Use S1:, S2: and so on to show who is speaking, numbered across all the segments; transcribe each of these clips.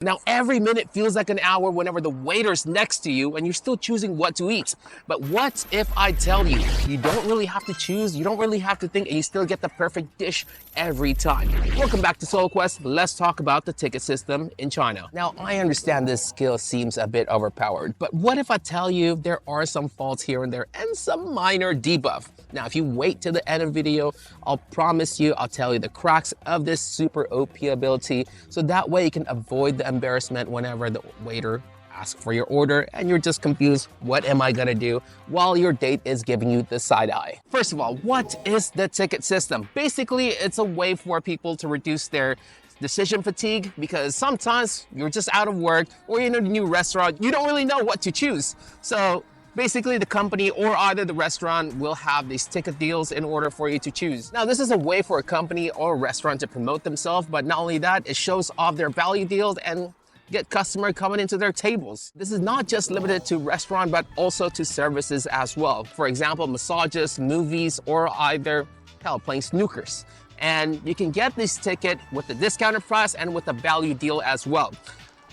S1: Now, every minute feels like an hour whenever the waiter's next to you and you're still choosing what to eat. But what if I tell you, you don't really have to choose, you don't really have to think, and you still get the perfect dish every time? Welcome back to Soul Quest. Let's talk about the ticket system in China. Now, I understand this skill seems a bit overpowered, but what if I tell you there are some faults here and there and some minor debuff? Now, if you wait till the end of the video, I'll promise you, I'll tell you the cracks of this super OP ability, so that way you can avoid the embarrassment whenever the waiter asks for your order and you're just confused, what am I gonna do, while your date is giving you the side eye. First of all, what is the ticket system? Basically, it's a way for people to reduce their decision fatigue, because sometimes you're just out of work or you're in a new restaurant, you don't really know what to choose. So basically, the company or either the restaurant will have these ticket deals in order for you to choose. Now, this is a way for a company or a restaurant to promote themselves, but not only that, it shows off their value deals and get customer coming into their tables. This is not just limited to restaurant, but also to services as well. For example, massages, movies, or either, hell, playing snookers. And you can get this ticket with the discounted price and with a value deal as well.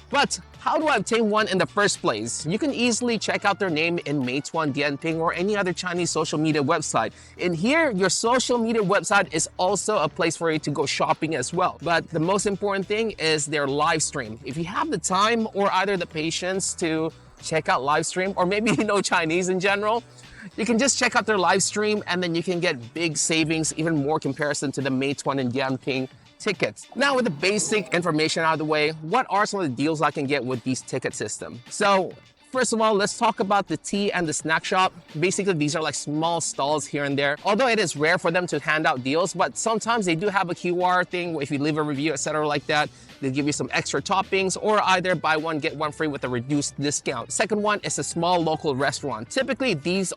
S1: But how do I obtain one in the first place? You can easily check out their name in Meituan Dianping or any other Chinese social media website. In here, your social media website is also a place for you to go shopping as well. But the most important thing is their live stream. If you have the time or either the patience to check out live stream, or maybe you know Chinese in general, you can just check out their live stream and then you can get big savings, even more comparison to the Meituan and Dianping tickets. Now, with the basic information out of the way, what are some of the deals I can get with these ticket system? So first of all, let's talk about the tea and the snack shop. Basically, these are like small stalls here and there. Although it is rare for them to hand out deals, but sometimes they do have a QR thing where if you leave a review, etc. like that, they'll give you some extra toppings or either buy one, get one free with a reduced discount. Second one is a small local restaurant. Typically, these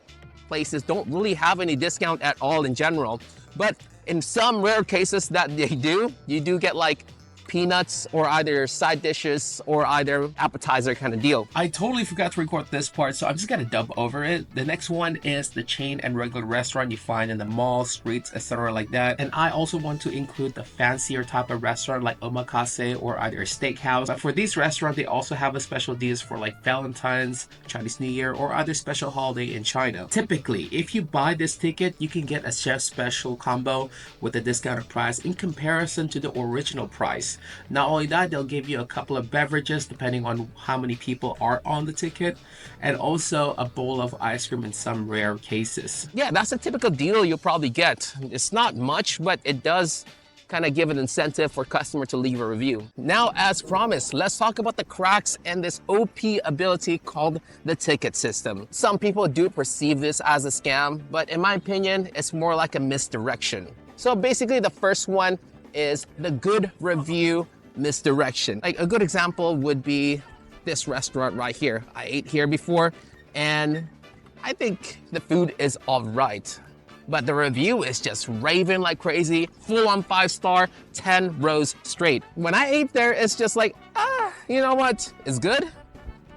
S1: places don't really have any discount at all in general, but in some rare cases that they do, you do get like peanuts or either side dishes or either appetizer kind of deal. I totally forgot to record this part, so I'm just gonna dub over it. The next one is the chain and regular restaurant you find in the malls, streets, etc. like that. And I also want to include the fancier type of restaurant like omakase or either a steakhouse. But for these restaurants, they also have a special deals for like Valentine's, Chinese New Year, or other special holiday in China. Typically, if you buy this ticket, you can get a chef special combo with a discounted price in comparison to the original price. Not only that, they'll give you a couple of beverages depending on how many people are on the ticket, and also a bowl of ice cream in some rare cases. Yeah, that's a typical deal you'll probably get. It's not much, but it does kind of give an incentive for customer to leave a review. Now, as promised, let's talk about the cracks and this OP ability called the ticket system. Some people do perceive this as a scam, but in my opinion, it's more like a misdirection. So basically, the first one is the good review misdirection. Like a good example would be this restaurant right here. I ate here before and I think the food is all right, but the review is just raving like crazy, full on 5-star, 10 rows straight. When I ate there, it's just like, you know what? It's good,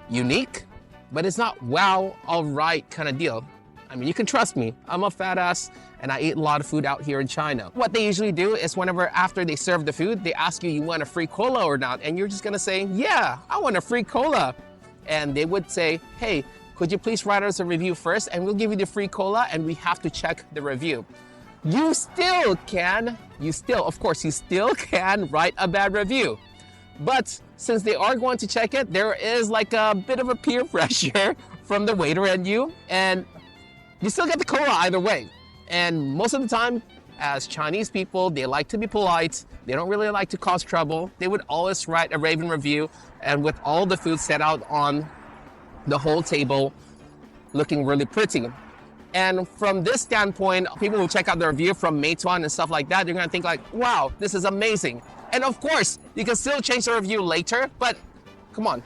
S1: unique, but it's not wow, all right kind of deal. I mean, you can trust me, I'm a fat ass and I eat a lot of food out here in China. What they usually do is whenever after they serve the food, they ask you want a free cola or not, and you're just gonna say, yeah, I want a free cola. And they would say, hey, could you please write us a review first and we'll give you the free cola and we have to check the review. You still can write a bad review. But since they are going to check it, there is like a bit of a peer pressure from the waiter and you, and you still get the cola either way. And most of the time, as Chinese people, they like to be polite. They don't really like to cause trouble. They would always write a raving review, and with all the food set out on the whole table, looking really pretty. And from this standpoint, people will check out the review from Meituan and stuff like that. They're gonna think like, wow, this is amazing. And of course, you can still change the review later, but come on.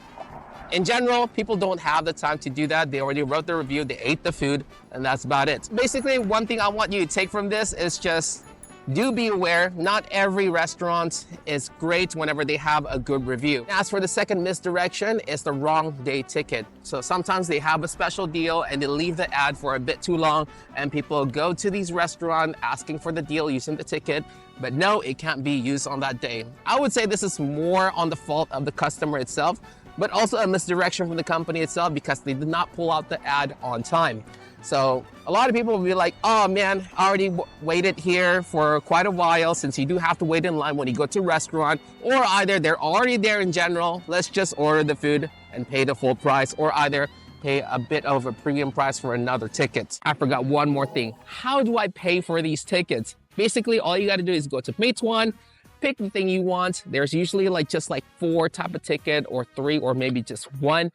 S1: In general, people don't have the time to do that. They already wrote the review, they ate the food, and that's about it. Basically, one thing I want you to take from this is just do be aware, not every restaurant is great whenever they have a good review. As for the second misdirection, it's the wrong day ticket. So sometimes they have a special deal and they leave the ad for a bit too long, and people go to these restaurants asking for the deal using the ticket, but no, it can't be used on that day. I would say this is more on the fault of the customer itself, but also a misdirection from the company itself because they did not pull out the ad on time. So a lot of people will be like, oh man, I already waited here for quite a while, since you do have to wait in line when you go to a restaurant, or either they're already there in general, let's just order the food and pay the full price, or either pay a bit of a premium price for another ticket. I forgot one more thing. How do I pay for these tickets? Basically, all you got to do is go to Ep.20, pick the thing you want. There's usually just 4 type of ticket, or 3, or maybe just 1.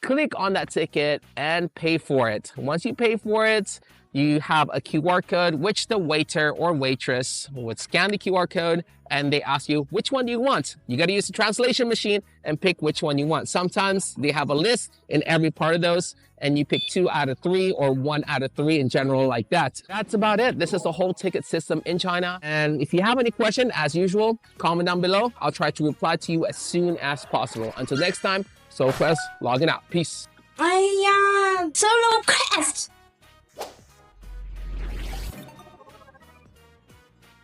S1: Click on that ticket and pay for it. Once you pay for it, you have a QR code, which the waiter or waitress would scan the QR code and they ask you, which one do you want? You got to use the translation machine and pick which one you want. Sometimes they have a list in every part of those, and you pick 2 out of 3 or 1 out of 3 in general, like that. That's about it. This is the whole ticket system in China. And if you have any question, as usual, comment down below. I'll try to reply to you as soon as possible. Until next time, SoulQuest logging out. Peace.
S2: 哎呀，solo